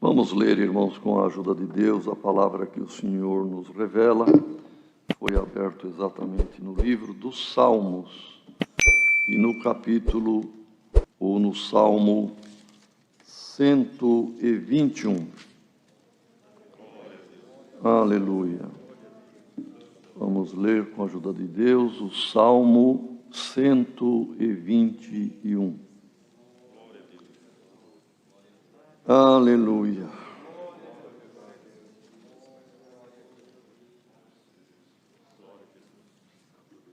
Vamos ler, irmãos, com a ajuda de Deus, a palavra que o Senhor nos revela. Foi aberto exatamente no livro dos Salmos, e no capítulo, ou no Salmo 121. Aleluia. Vamos ler com a ajuda de Deus o Salmo 121. Aleluia.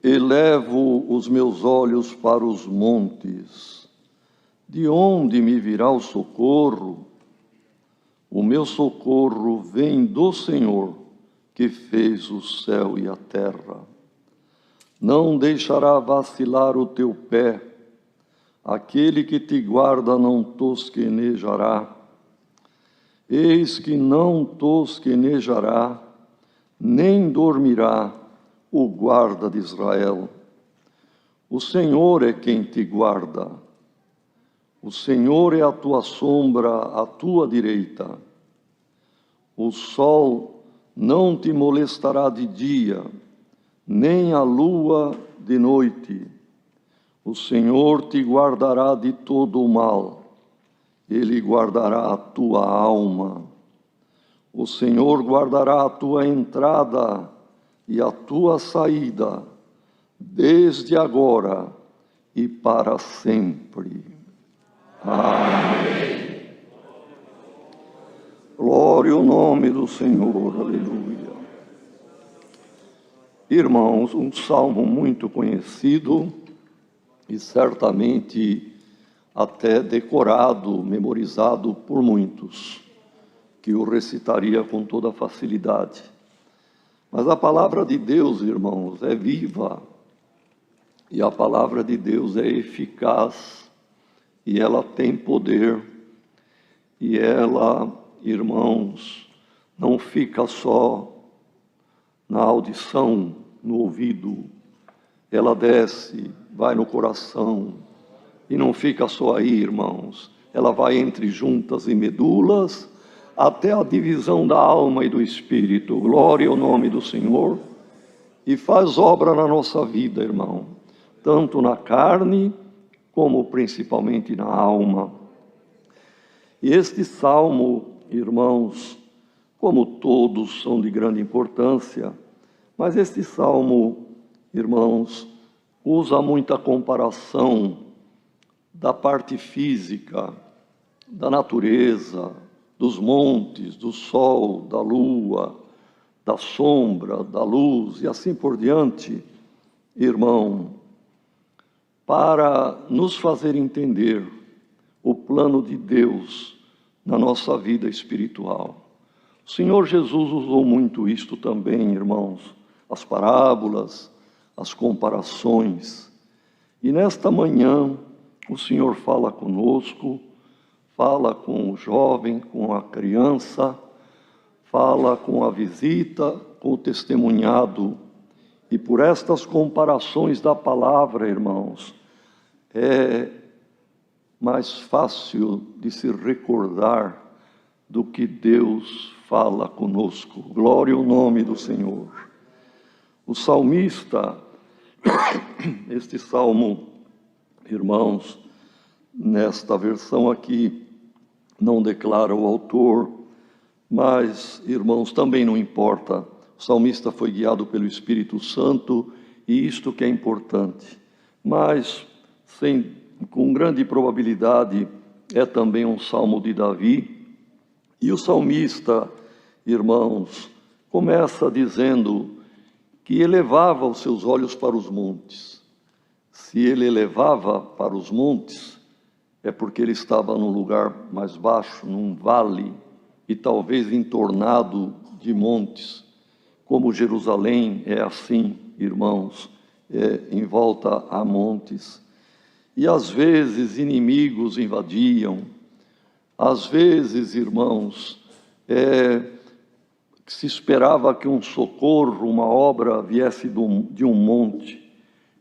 Elevo os meus olhos para os montes. De onde me virá o socorro? O meu socorro vem do Senhor, que fez o céu e a terra. Não deixará vacilar o teu pé. Aquele que te guarda não tosquenejará. Eis que não tosquenejará, nem dormirá o guarda de Israel. O Senhor é quem te guarda. O Senhor é a tua sombra, à tua direita. O sol não te molestará de dia, nem a lua de noite. O Senhor te guardará de todo o mal. Ele guardará a tua alma. O Senhor guardará a tua entrada e a tua saída, desde agora e para sempre. Amém. Glória ao nome do Senhor, aleluia. Irmãos, um salmo muito conhecido e certamente até decorado, memorizado por muitos, que o recitaria com toda facilidade. Mas a palavra de Deus, irmãos, é viva, e a palavra de Deus é eficaz, e ela tem poder, e ela, irmãos, não fica só na audição, no ouvido, ela desce, vai no coração, e não fica só aí, irmãos, ela vai entre juntas e medulas, até a divisão da alma e do espírito. Glória ao nome do Senhor, e faz obra na nossa vida, irmão, tanto na carne, como principalmente na alma. E este salmo, irmãos, como todos são de grande importância, mas este salmo, irmãos, usa muita comparação da parte física, da natureza, dos montes, do sol, da lua, da sombra, da luz e assim por diante, irmão, para nos fazer entender o plano de Deus na nossa vida espiritual. O Senhor Jesus usou muito isto também, irmãos, as parábolas, as comparações. E nesta manhã, o Senhor fala conosco, fala com o jovem, com a criança, fala com a visita, com o testemunhado. E por estas comparações da palavra, irmãos, é mais fácil de se recordar do que Deus fala conosco. Glória ao nome do Senhor. O salmista, este salmo, irmãos, nesta versão aqui, não declara o autor, mas, irmãos, também não importa. O salmista foi guiado pelo Espírito Santo, e isto que é importante. Mas, com grande probabilidade, é também um salmo de Davi. E o salmista, irmãos, começa dizendo que elevava os seus olhos para os montes. Se ele elevava para os montes, é porque ele estava num lugar mais baixo, num vale, e talvez entornado de montes. Como Jerusalém é assim, irmãos, em volta a montes. E às vezes inimigos invadiam, às vezes, irmãos, se esperava que um socorro, uma obra viesse de um monte,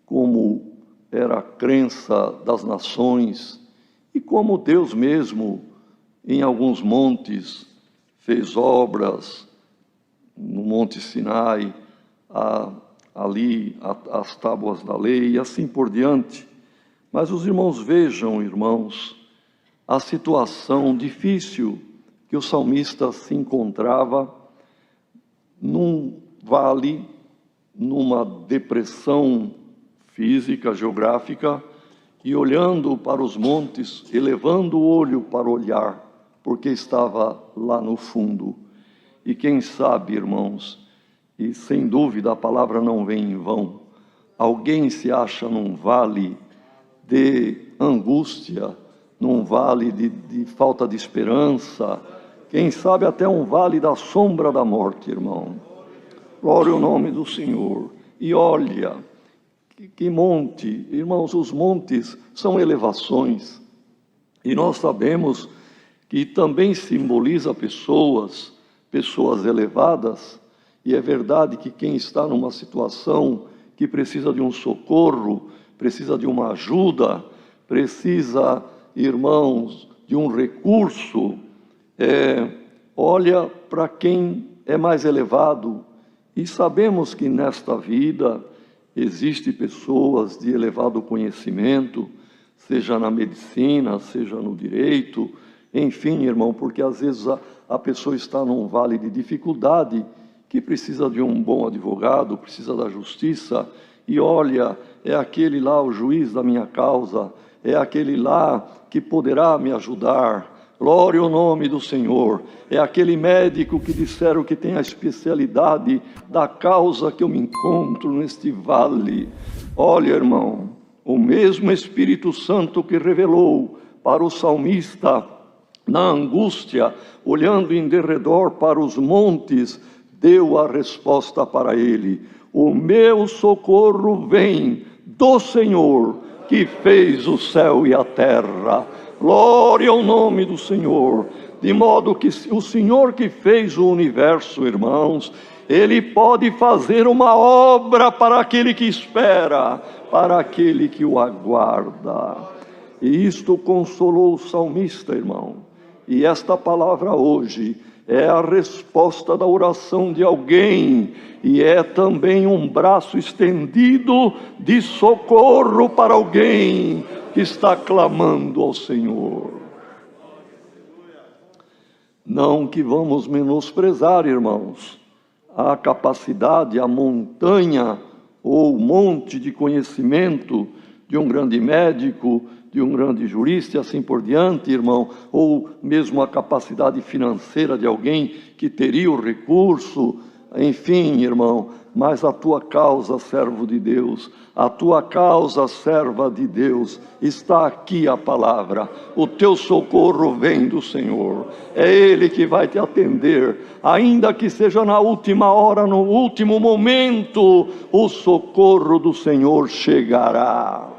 como era a crença das nações, e como Deus mesmo em alguns montes, fez obras, no Monte Sinai, ali as tábuas da lei e assim por diante. Mas os irmãos vejam, irmãos, a situação difícil que o salmista se encontrava num vale, numa depressão física, geográfica, e olhando para os montes, elevando o olho para olhar, porque estava lá no fundo. E quem sabe, irmãos, e sem dúvida a palavra não vem em vão, alguém se acha num vale de angústia, num vale de falta de esperança, quem sabe até um vale da sombra da morte, irmão. Glória ao nome do Senhor. E olha, que monte, irmãos, os montes são elevações, e nós sabemos que também simboliza pessoas elevadas, e é verdade que quem está numa situação que precisa de um socorro, precisa de uma ajuda, precisa, irmãos, de um recurso, olha para quem é mais elevado, e sabemos que nesta vida existem pessoas de elevado conhecimento, seja na medicina, seja no direito, enfim, irmão, porque às vezes a pessoa está num vale de dificuldade, que precisa de um bom advogado, precisa da justiça, e olha, é aquele lá o juiz da minha causa, é aquele lá que poderá me ajudar. Glória ao nome do Senhor. É aquele médico que disseram que tem a especialidade da causa que eu me encontro neste vale. Olha, irmão, o mesmo Espírito Santo que revelou para o salmista na angústia, olhando em derredor para os montes, deu a resposta para ele: o meu socorro vem do Senhor, que fez o céu e a terra. Glória ao nome do Senhor. De modo que o Senhor que fez o universo, irmãos, Ele pode fazer uma obra para aquele que espera, para aquele que o aguarda. E isto consolou o salmista, irmão. E esta palavra hoje é a resposta da oração de alguém, e é também um braço estendido de socorro para alguém que está clamando ao Senhor. Não que vamos menosprezar, irmãos, a capacidade, a montanha ou monte de conhecimento de um grande médico, de um grande jurista e assim por diante, irmão, ou mesmo a capacidade financeira de alguém que teria o recurso, enfim, irmão, mas a tua causa, servo de Deus, a tua causa, serva de Deus, está aqui a palavra, o teu socorro vem do Senhor, é Ele que vai te atender, ainda que seja na última hora, no último momento, o socorro do Senhor chegará.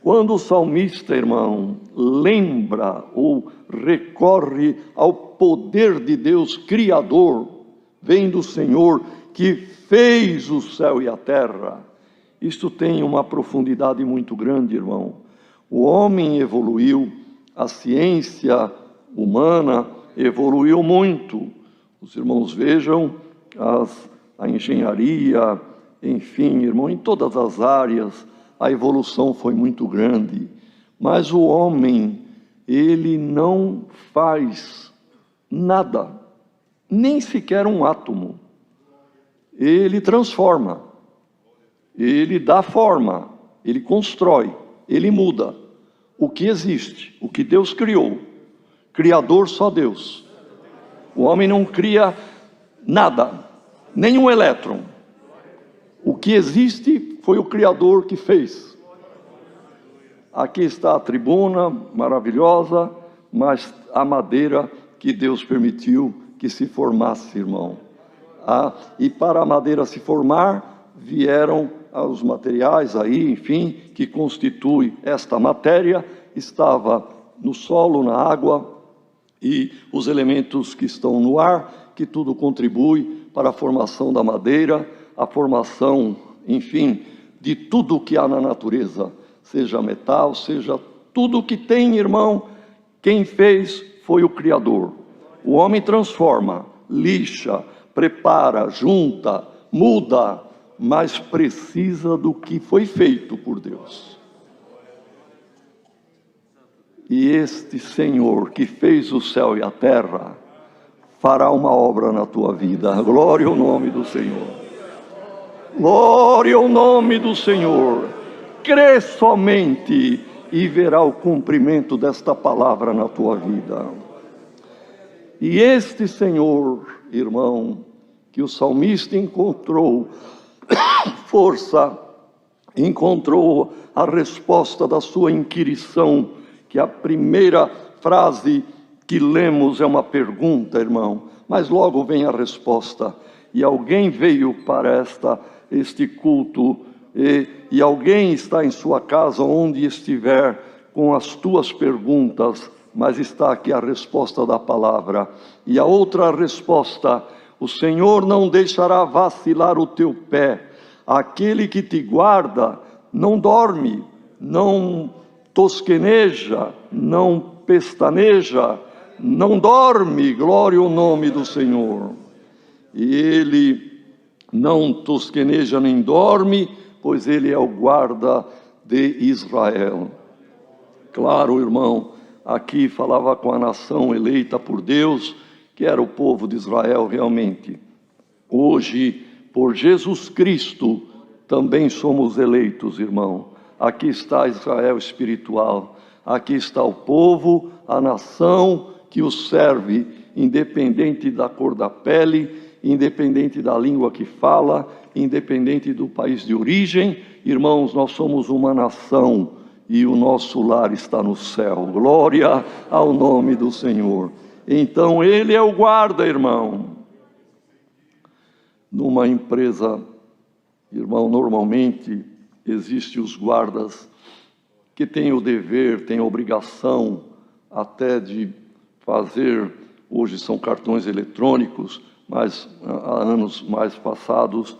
Quando o salmista, irmão, lembra ou recorre ao poder de Deus Criador, vem do Senhor que fez o céu e a terra, isto tem uma profundidade muito grande, irmão. O homem evoluiu, a ciência humana evoluiu muito. Os irmãos vejam a engenharia, enfim, irmão, em todas as áreas, a evolução foi muito grande, mas o homem, ele não faz nada, nem sequer um átomo. Ele transforma, ele dá forma, ele constrói, ele muda o que existe, o que Deus criou. Criador só Deus. O homem não cria nada, nem um elétron. O que existe foi o Criador que fez. Aqui está a tribuna maravilhosa, mas a madeira que Deus permitiu que se formasse, irmão. E para a madeira se formar, vieram os materiais aí, enfim, que constitui esta matéria, estava no solo, na água, e os elementos que estão no ar, que tudo contribui para a formação da madeira, a formação, enfim, de tudo que há na natureza, seja metal, seja tudo que tem, irmão, Quem fez foi o Criador. O homem transforma, lixa, prepara, junta, muda, mas precisa do que foi feito por Deus. E este Senhor que fez o céu e a terra fará uma obra na tua vida. Glória ao nome do Senhor. Glória ao nome do Senhor. Crê somente e verá o cumprimento desta palavra na tua vida. E este Senhor, irmão, que o salmista encontrou força, encontrou a resposta da sua inquirição, que a primeira frase que lemos é uma pergunta, irmão, mas logo vem a resposta. E alguém veio para este culto, e alguém está em sua casa, onde estiver, com as tuas perguntas, mas está aqui a resposta da palavra. E a outra resposta: o Senhor não deixará vacilar o teu pé. Aquele que te guarda não dorme, não tosqueneja, não pestaneja, não dorme. Glória ao nome do Senhor. E ele não tosqueneja nem dorme, pois ele é o guarda de Israel. Claro, irmão, aqui falava com a nação eleita por Deus, que era o povo de Israel realmente. Hoje, por Jesus Cristo, também somos eleitos, irmão. Aqui está Israel espiritual, aqui está o povo, a nação que o serve, independente da cor da pele, independente da língua que fala, independente do país de origem. Irmãos, nós somos uma nação e o nosso lar está no céu. Glória ao nome do Senhor. Então ele é o guarda, irmão. Numa empresa, irmão, normalmente existem os guardas que têm o dever, têm a obrigação até de fazer, hoje são cartões eletrônicos, mas há anos mais passados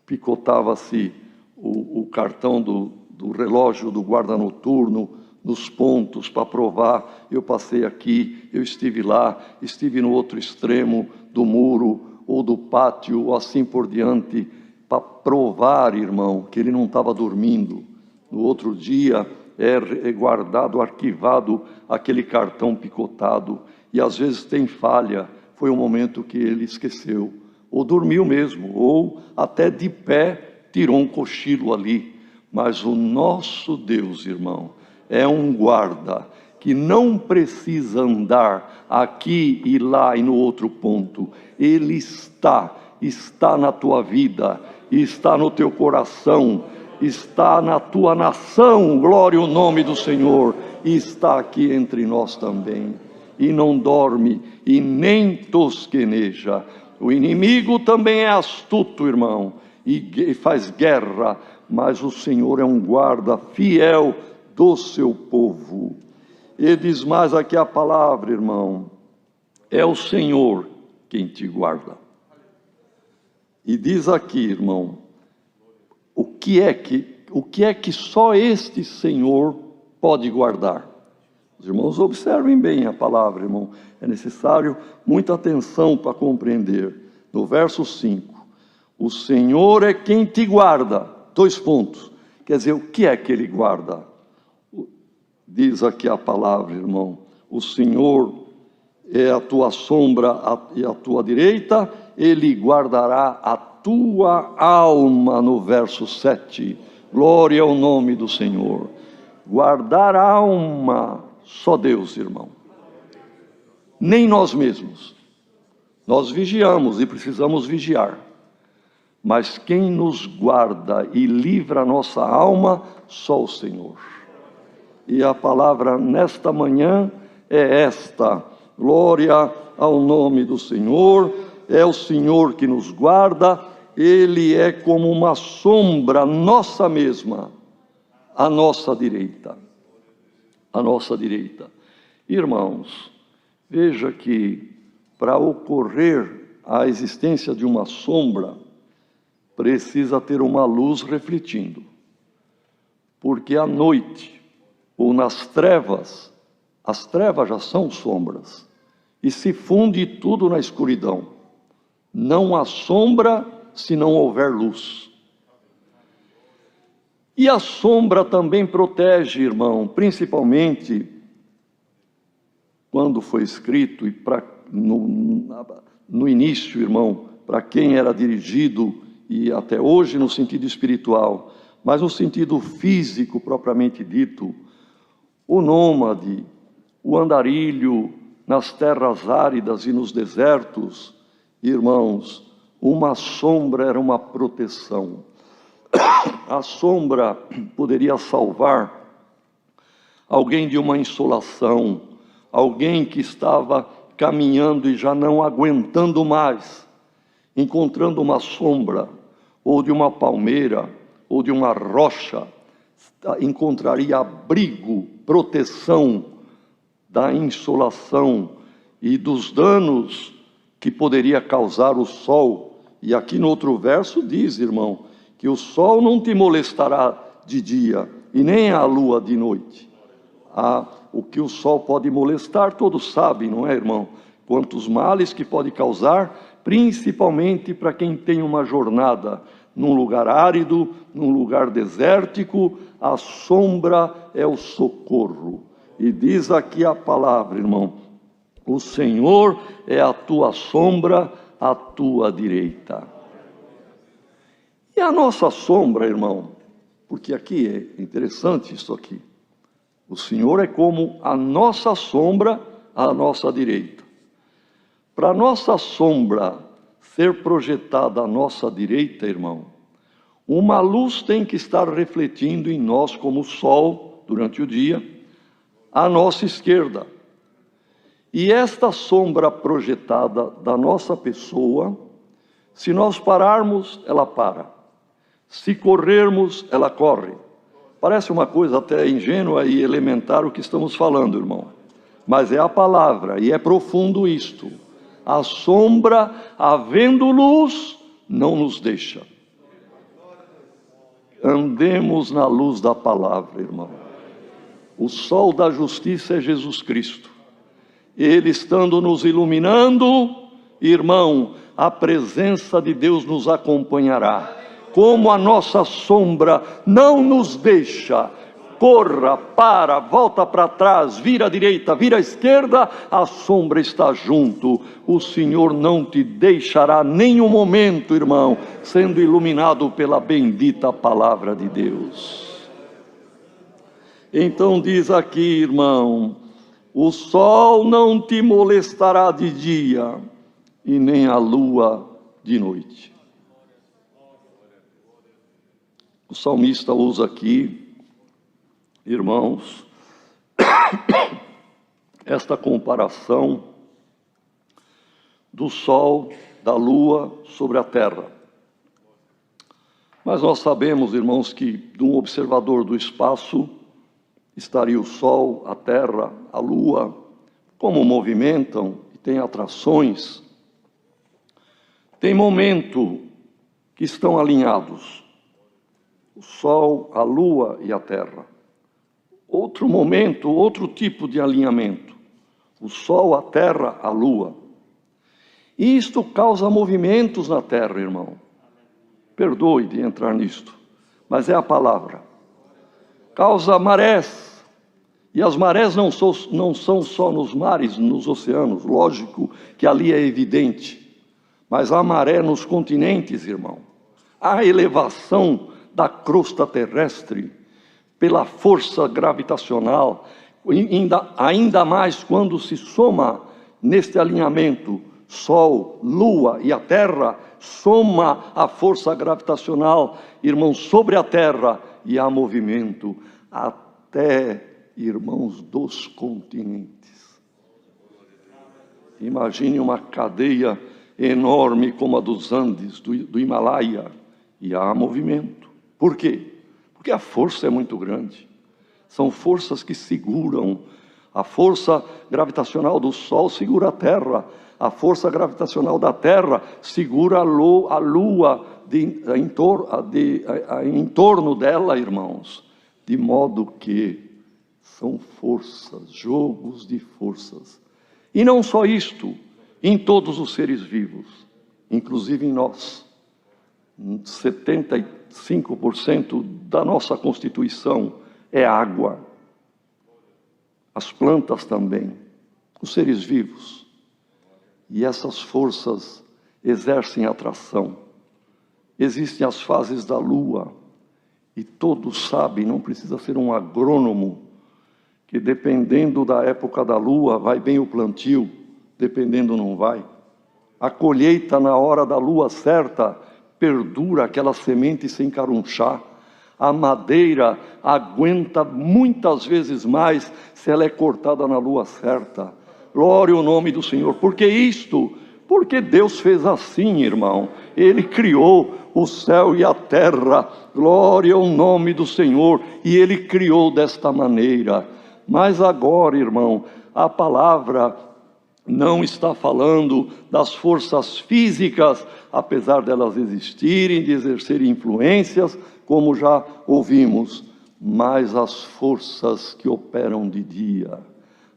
picotava-se o cartão do relógio do guarda noturno nos pontos para provar: eu passei aqui, eu estive lá, estive no outro extremo do muro ou do pátio, ou assim por diante, para provar, irmão, que ele não estava dormindo. No outro dia é guardado, arquivado aquele cartão picotado, e às vezes tem falha. Foi um momento que ele esqueceu, ou dormiu mesmo, ou até de pé tirou um cochilo ali. Mas o nosso Deus, irmão, é um guarda que não precisa andar aqui e lá e no outro ponto. Ele está na tua vida, está no teu coração, está na tua nação. Glória ao nome do Senhor. E está aqui entre nós também. E não dorme e nem tosqueneja. O inimigo também é astuto, irmão, e faz guerra, mas o Senhor é um guarda fiel do seu povo. E diz mais aqui a palavra, irmão: é o Senhor quem te guarda. E diz aqui, irmão, o que é que só este Senhor pode guardar? Os irmãos observem bem a palavra, irmão. É necessário muita atenção para compreender. No verso 5, o Senhor é quem te guarda. 2 pontos. Quer dizer, o que é que ele guarda? Diz aqui a palavra, irmão: o Senhor é a tua sombra e a tua direita, ele guardará a tua alma. No verso 7, glória ao nome do Senhor. Guardar a alma, só Deus, irmão. Nem nós mesmos. Nós vigiamos e precisamos vigiar. Mas quem nos guarda e livra a nossa alma, só o Senhor. E a palavra nesta manhã é esta: glória ao nome do Senhor. É o Senhor que nos guarda. Ele é como uma sombra nossa mesma, à nossa direita. À nossa direita. Irmãos, veja que para ocorrer a existência de uma sombra, precisa ter uma luz refletindo. Porque à noite, ou nas trevas, As trevas já são sombras, e se funde tudo na escuridão. Não há sombra se não houver luz. E a sombra também protege, irmão, principalmente quando foi escrito, e no início, irmão, para quem era dirigido, e até hoje no sentido espiritual, mas no sentido físico propriamente dito, o nômade, o andarilho nas terras áridas e nos desertos, irmãos, uma sombra era uma proteção. A sombra poderia salvar alguém de uma insolação, alguém que estava caminhando e já não aguentando mais, encontrando uma sombra, ou de uma palmeira, ou de uma rocha, encontraria abrigo, proteção da insolação e dos danos que poderia causar o sol. E aqui no outro verso diz, irmão, que o sol não te molestará de dia, e nem a lua de noite. O que o sol pode molestar, todos sabem, não é, irmão? Quantos males que pode causar, principalmente para quem tem uma jornada num lugar árido, num lugar desértico. A sombra é o socorro. E diz aqui a palavra, irmão, o Senhor é a tua sombra, à tua direita. E a nossa sombra, irmão, porque aqui é interessante isso aqui. O Senhor é como a nossa sombra à nossa direita. Para a nossa sombra ser projetada à nossa direita, irmão, uma luz tem que estar refletindo em nós como o sol durante o dia, à nossa esquerda. E esta sombra projetada da nossa pessoa, se nós pararmos, ela para. Se corrermos, ela corre. Parece uma coisa até ingênua e elementar o que estamos falando, irmão. Mas é a palavra, e é profundo isto. A sombra, havendo luz, não nos deixa. Andemos na luz da palavra, irmão. O sol da justiça é Jesus Cristo. Ele estando nos iluminando, irmão, a presença de Deus nos acompanhará. Como a nossa sombra não nos deixa, corra, para, volta para trás, vira à direita, vira à esquerda, a sombra está junto. O Senhor não te deixará nenhum momento, irmão, sendo iluminado pela bendita palavra de Deus. Então diz aqui, irmão, o sol não te molestará de dia, e nem a lua de noite. O salmista usa aqui, irmãos, esta comparação do sol, da lua sobre a terra. Mas nós sabemos, irmãos, que de um observador do espaço estaria o sol, a terra, a lua, como movimentam e têm atrações. Tem momento que estão alinhados. O sol, a lua e a terra. Outro momento, outro tipo de alinhamento. O sol, a terra, a lua. E isto causa movimentos na terra, irmão. Perdoe de entrar nisto, mas é a palavra. Causa marés. E as marés não são só nos mares, nos oceanos. Lógico que ali é evidente. Mas há maré nos continentes, irmão. Há elevação da crosta terrestre, pela força gravitacional, ainda mais quando se soma neste alinhamento, Sol, Lua e a Terra, soma a força gravitacional, irmãos, sobre a Terra, e há movimento até, irmãos, dos continentes. Imagine uma cadeia enorme como a dos Andes, do Himalaia, e há movimento. Por quê? Porque a força é muito grande. São forças que seguram. A força gravitacional do Sol segura a Terra. A força gravitacional da Terra segura a Lua em torno dela, irmãos. De modo que São forças, jogos de forças. E não só isto, em todos os seres vivos, inclusive em nós. 75% da nossa constituição é água. As plantas também, os seres vivos. E essas forças exercem atração. Existem as fases da lua, e todos sabem, não precisa ser um agrônomo, que dependendo da época da lua, vai bem o plantio, dependendo não vai. A colheita na hora da lua certa, perdura aquela semente sem carunchar. A madeira aguenta muitas vezes mais se ela é cortada na lua certa. Glória ao nome do Senhor. Por que isto? Porque Deus fez assim, irmão. Ele criou o céu e a terra. Glória ao nome do Senhor. E Ele criou desta maneira. Mas agora, irmão, a palavra não está falando das forças físicas, apesar delas existirem, de exercerem influências, como já ouvimos, mas as forças que operam de dia,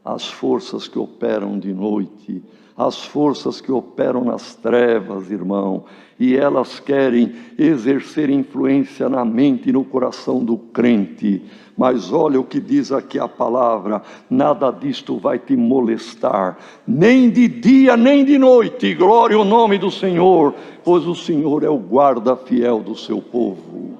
as forças que operam de noite, as forças que operam nas trevas, irmão, e elas querem exercer influência na mente e no coração do crente. Mas olha o que diz aqui a palavra: nada disto vai te molestar, nem de dia nem de noite. Glória ao nome do Senhor, pois o Senhor é o guarda fiel do seu povo.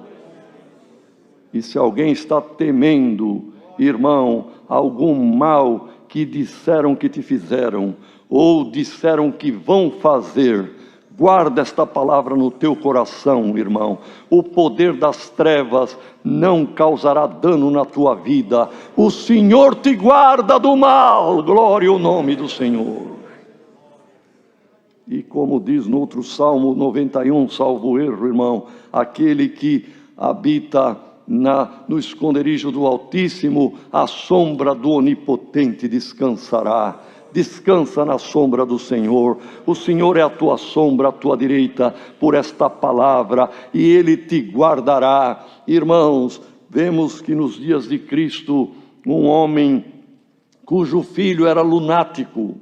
E se alguém está temendo, irmão, algum mal que disseram que te fizeram, ou disseram que vão fazer, guarda esta palavra no teu coração, irmão. O poder das trevas não causará dano na tua vida. O Senhor te guarda do mal. Glória ao nome do Senhor. E como diz no outro Salmo 91, salvo erro, irmão, aquele que habita no esconderijo do Altíssimo, a sombra do Onipotente descansará. Descansa na sombra do Senhor. O Senhor é a tua sombra, a tua direita, por esta palavra, e Ele te guardará. Irmãos, vemos que nos dias de Cristo, um homem cujo filho era lunático.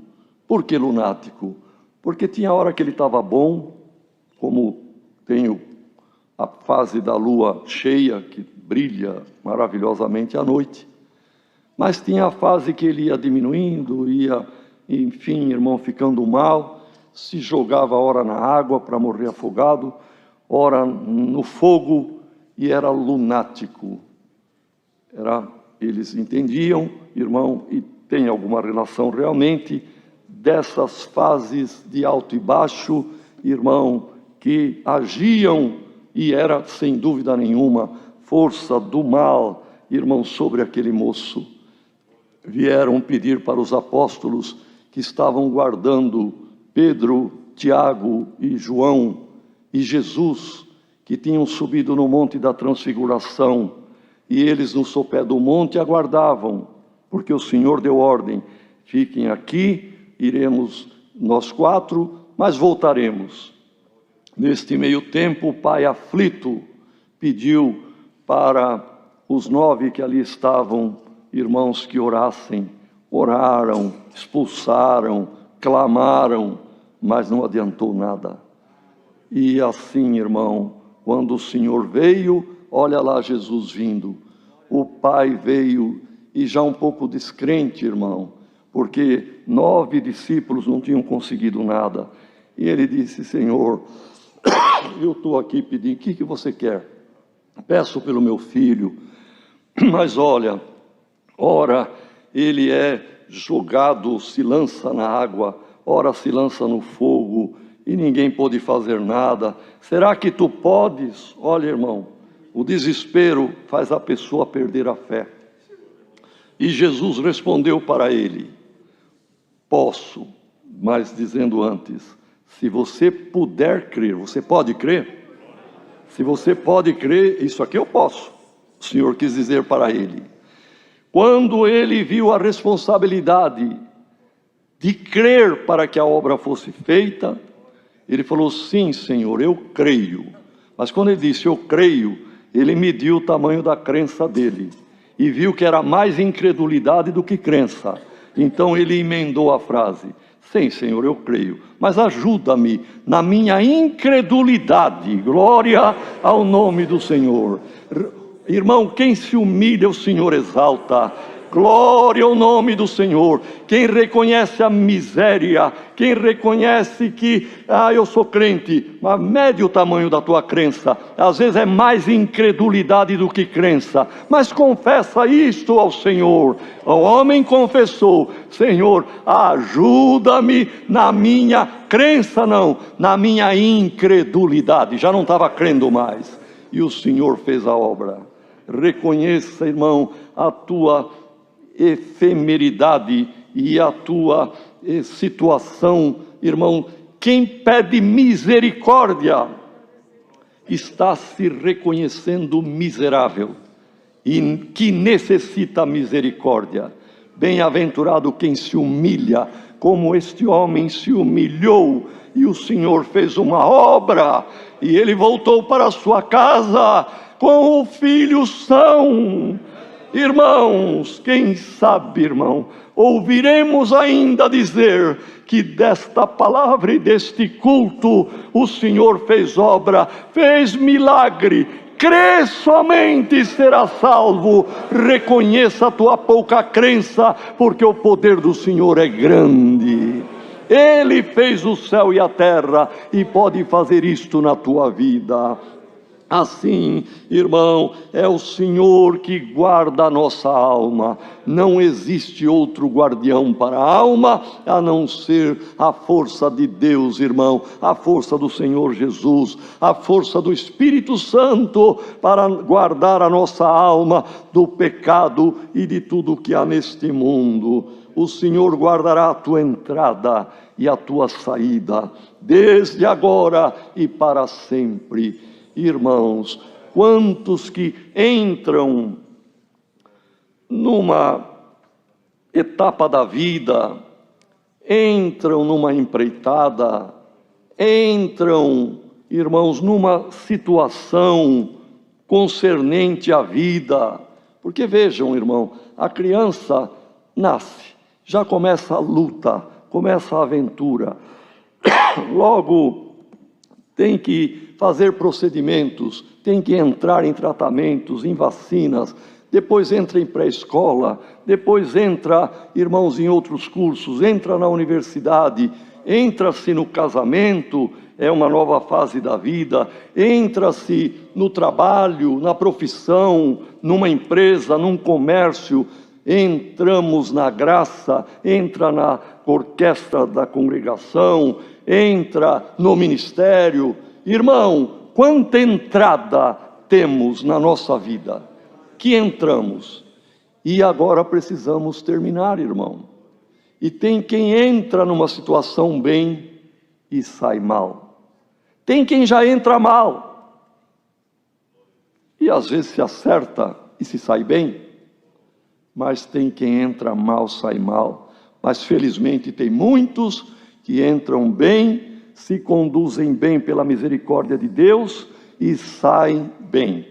Por que lunático? Porque tinha hora que ele estava bom, como tem a fase da lua cheia, que brilha maravilhosamente à noite. Mas tinha a fase que ele ia diminuindo, enfim, irmão, ficando mal, se jogava ora na água para morrer afogado, ora no fogo, e era lunático. Eles entendiam, irmão, e tem alguma relação realmente, dessas fases de alto e baixo, irmão, que agiam, e era, sem dúvida nenhuma, força do mal, irmão, sobre aquele moço. Vieram pedir para os apóstolos que estavam guardando Pedro, Tiago e João e Jesus, que tinham subido no monte da transfiguração, e eles no sopé do monte aguardavam, porque o Senhor deu ordem: fiquem aqui, iremos nós quatro, mas voltaremos. Neste meio tempo, o pai aflito pediu para os 9 que ali estavam, irmãos, que orassem. Oraram, expulsaram, clamaram, mas não adiantou nada. E assim, irmão, quando o Senhor veio, olha lá Jesus vindo. O pai veio, e já um pouco descrente, irmão, porque 9 discípulos não tinham conseguido nada. E ele disse: Senhor, eu estou aqui pedindo, o que você quer? Peço pelo meu filho, mas olha, ora ele é jogado, se lança na água, ora se lança no fogo, e ninguém pode fazer nada. Será que tu podes? Olha, irmão, o desespero faz a pessoa perder a fé. E Jesus respondeu para ele: posso, mas dizendo antes, se você puder crer. Você pode crer? Se você pode crer, isso aqui eu posso. O Senhor quis dizer para ele. Quando ele viu a responsabilidade de crer para que a obra fosse feita, ele falou: sim, Senhor, eu creio. Mas quando ele disse eu creio, ele mediu o tamanho da crença dele. e viu que era mais incredulidade do que crença. Então ele emendou a frase: sim, Senhor, eu creio, mas ajuda-me na minha incredulidade. Glória ao nome do Senhor. Irmão, quem se humilha, o Senhor exalta. Glória ao nome do Senhor. Quem reconhece a miséria, quem reconhece que, eu sou crente, mas mede o tamanho da tua crença. Às vezes é mais incredulidade do que crença, mas confessa isto ao Senhor. O homem confessou: Senhor, ajuda-me na minha crença, não, na minha incredulidade. Já não estava crendo mais, e o Senhor fez a obra. Reconheça, irmão, a tua efemeridade e a tua situação, irmão. Quem pede misericórdia está se reconhecendo miserável e que necessita misericórdia. Bem-aventurado quem se humilha, como este homem se humilhou, e o Senhor fez uma obra, e ele voltou para a sua casa com o filho são. Irmãos, quem sabe, irmão, ouviremos ainda dizer que desta palavra e deste culto o Senhor fez obra, fez milagre. Crê somente e será salvo. Reconheça a tua pouca crença, porque o poder do Senhor é grande. Ele fez o céu e a terra e pode fazer isto na tua vida. Assim, irmão, é o Senhor que guarda a nossa alma. Não existe outro guardião para a alma a não ser a força de Deus, irmão, a força do Senhor Jesus, a força do Espírito Santo para guardar a nossa alma do pecado e de tudo que há neste mundo. O Senhor guardará a tua entrada e a tua saída, desde agora e para sempre. Irmãos, quantos que entram numa etapa da vida, entram numa empreitada, entram, irmãos, numa situação concernente à vida. Porque vejam, irmão, a criança nasce, já começa a luta, começa a aventura, logo tem que fazer procedimentos, tem que entrar em tratamentos, em vacinas, depois entra em pré-escola, depois entra, irmãos, em outros cursos, entra na universidade, entra-se no casamento, é uma nova fase da vida, entra-se no trabalho, na profissão, numa empresa, num comércio, entramos na graça, entra na orquestra da congregação, entra no ministério. Irmão, quanta entrada temos na nossa vida, que entramos, e agora precisamos terminar, irmão. E tem quem entra numa situação bem e sai mal. Tem quem já entra mal, e às vezes se acerta e se sai bem, mas tem quem entra mal, sai mal. Mas felizmente tem muitos que entram bem, se conduzem bem pela misericórdia de Deus e saem bem.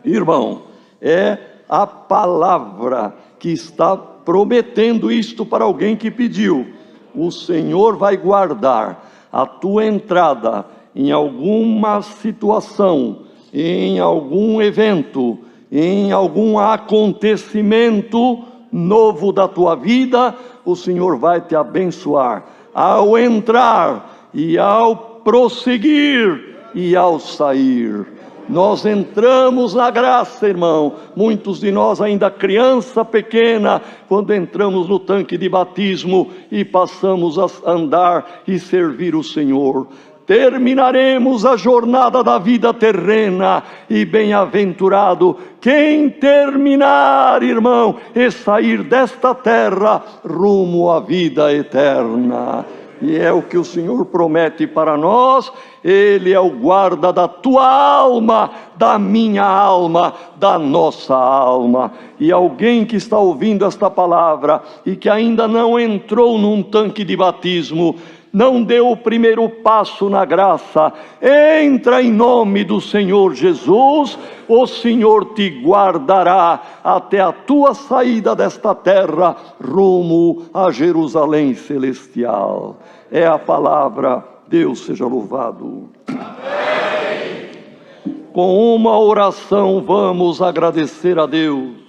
Irmão, é a palavra que está prometendo isto para alguém que pediu. O Senhor vai guardar a tua entrada em alguma situação, em algum evento, em algum acontecimento novo da tua vida. O Senhor vai te abençoar ao entrar e ao prosseguir e ao sair. Nós entramos na graça, irmão. Muitos de nós ainda criança pequena, quando entramos no tanque de batismo e passamos a andar e servir o Senhor. Terminaremos a jornada da vida terrena, e bem-aventurado quem terminar, irmão, e sair desta terra rumo à vida eterna. E é o que o Senhor promete para nós. Ele é o guarda da tua alma, da minha alma, da nossa alma. E alguém que está ouvindo esta palavra e que ainda não entrou num tanque de batismo, não deu o primeiro passo na graça, entra em nome do Senhor Jesus, o Senhor te guardará até a tua saída desta terra, rumo a Jerusalém celestial. É a palavra, Deus seja louvado. Amém. Com uma oração vamos agradecer a Deus.